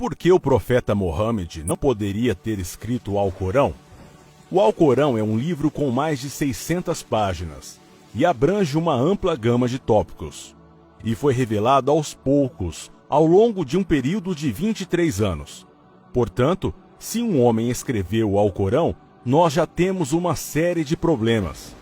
Por que o profeta Mohammed não poderia ter escrito o Alcorão? O Alcorão é um livro com mais de 600 páginas e abrange uma ampla gama de tópicos. E foi revelado aos poucos, ao longo de um período de 23 anos. Portanto, se um homem escreveu o Alcorão, nós já temos uma série de problemas.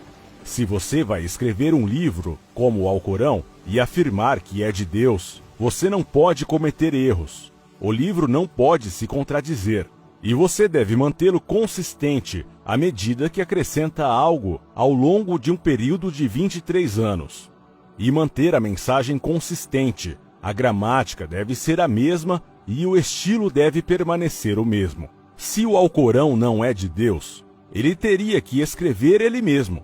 Se você vai escrever um livro, como o Alcorão, e afirmar que é de Deus, você não pode cometer erros. O livro não pode se contradizer. E você deve mantê-lo consistente à medida que acrescenta algo ao longo de um período de 23 anos. E manter a mensagem consistente. A gramática deve ser a mesma e o estilo deve permanecer o mesmo. Se o Alcorão não é de Deus, ele teria que escrever ele mesmo.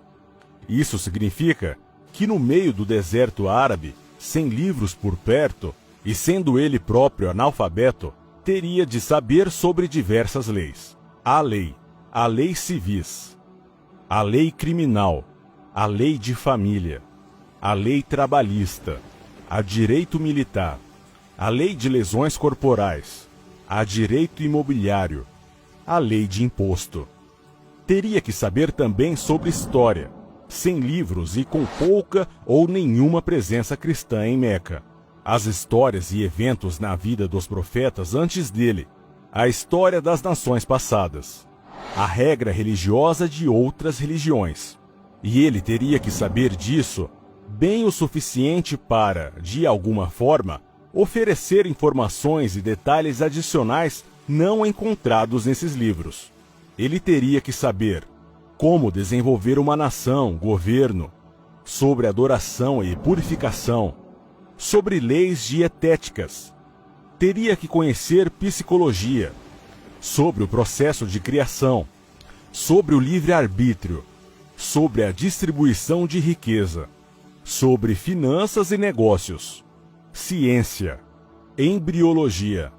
Isso significa que no meio do deserto árabe, sem livros por perto, e sendo ele próprio analfabeto, teria de saber sobre diversas leis. A lei civis, a lei criminal, a lei de família, a lei trabalhista, a direito militar, a lei de lesões corporais, a direito imobiliário, a lei de imposto. Teria que saber também sobre história, sem livros e com pouca ou nenhuma presença cristã em Meca. As histórias e eventos na vida dos profetas antes dele, a história das nações passadas, a regra religiosa de outras religiões. E ele teria que saber disso bem o suficiente para, de alguma forma, oferecer informações e detalhes adicionais não encontrados nesses livros. Ele teria que saber como desenvolver uma nação, governo, sobre adoração e purificação, sobre leis dietéticas. Teria que conhecer psicologia, sobre o processo de criação, sobre o livre-arbítrio, sobre a distribuição de riqueza, sobre finanças e negócios, ciência, embriologia,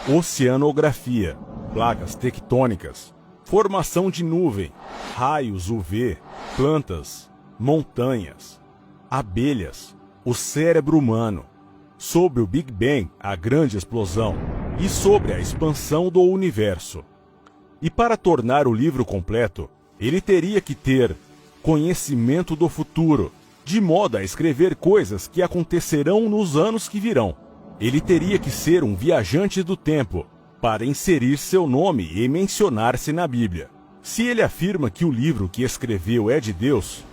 oceanografia, placas tectônicas, formação de nuvem, raios UV, plantas, montanhas, abelhas, o cérebro humano, sobre o Big Bang, a grande explosão, e sobre a expansão do universo. E para tornar o livro completo, ele teria que ter conhecimento do futuro, de modo a escrever coisas que acontecerão nos anos que virão. Ele teria que ser um viajante do tempo, para inserir seu nome e mencionar-se na Bíblia. Se ele afirma que o livro que escreveu é de Deus,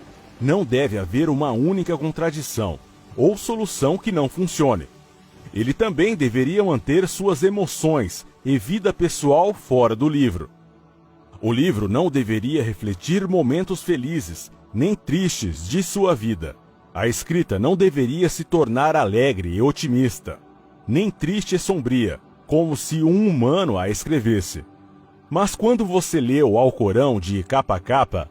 não deve haver uma única contradição ou solução que não funcione. Ele também deveria manter suas emoções e vida pessoal fora do livro. O livro não deveria refletir momentos felizes nem tristes de sua vida. A escrita não deveria se tornar alegre e otimista, nem triste e sombria, como se um humano a escrevesse. Mas quando você lê o Alcorão de capa a capa,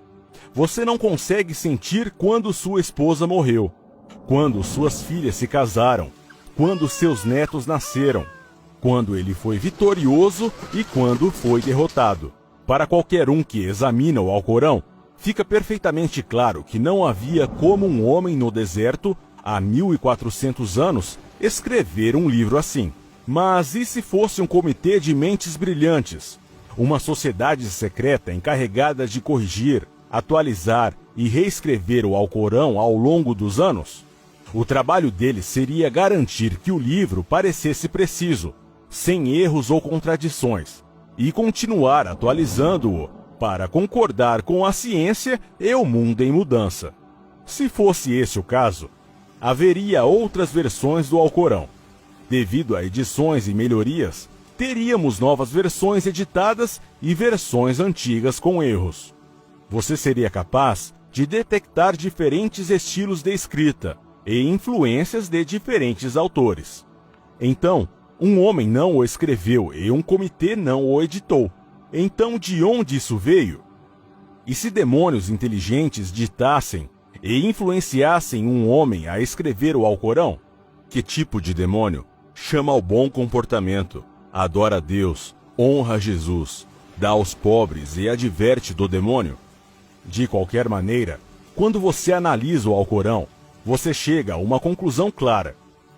você não consegue sentir quando sua esposa morreu, quando suas filhas se casaram, quando seus netos nasceram, quando ele foi vitorioso e quando foi derrotado. Para qualquer um que examina o Alcorão, fica perfeitamente claro que não havia como um homem no deserto, há 1400 anos, escrever um livro assim. Mas e se fosse um comitê de mentes brilhantes? Uma sociedade secreta encarregada de corrigir, atualizar e reescrever o Alcorão ao longo dos anos? O trabalho deles seria garantir que o livro parecesse preciso, sem erros ou contradições, e continuar atualizando-o para concordar com a ciência e o mundo em mudança. Se fosse esse o caso, haveria outras versões do Alcorão. Devido a edições e melhorias, teríamos novas versões editadas e versões antigas com erros. Você seria capaz de detectar diferentes estilos de escrita e influências de diferentes autores. Então, um homem não o escreveu e um comitê não o editou. Então, de onde isso veio? E se demônios inteligentes ditassem e influenciassem um homem a escrever o Alcorão? Que tipo de demônio? Chama ao bom comportamento, adora a Deus, honra Jesus, dá aos pobres e adverte do demônio? De qualquer maneira, quando você analisa o Alcorão, você chega a uma conclusão clara.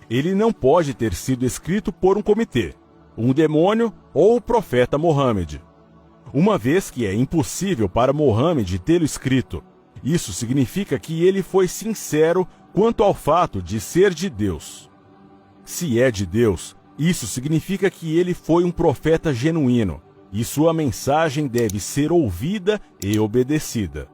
Ele não pode ter sido escrito por um comitê. um demônio ou o profeta Mohammed. Uma vez que é impossível para Mohammed tê-lo escrito, isso significa que ele foi sincero quanto ao fato de ser de Deus. Se é de Deus, isso significa que ele foi um profeta genuíno, e sua mensagem deve ser ouvida e obedecida.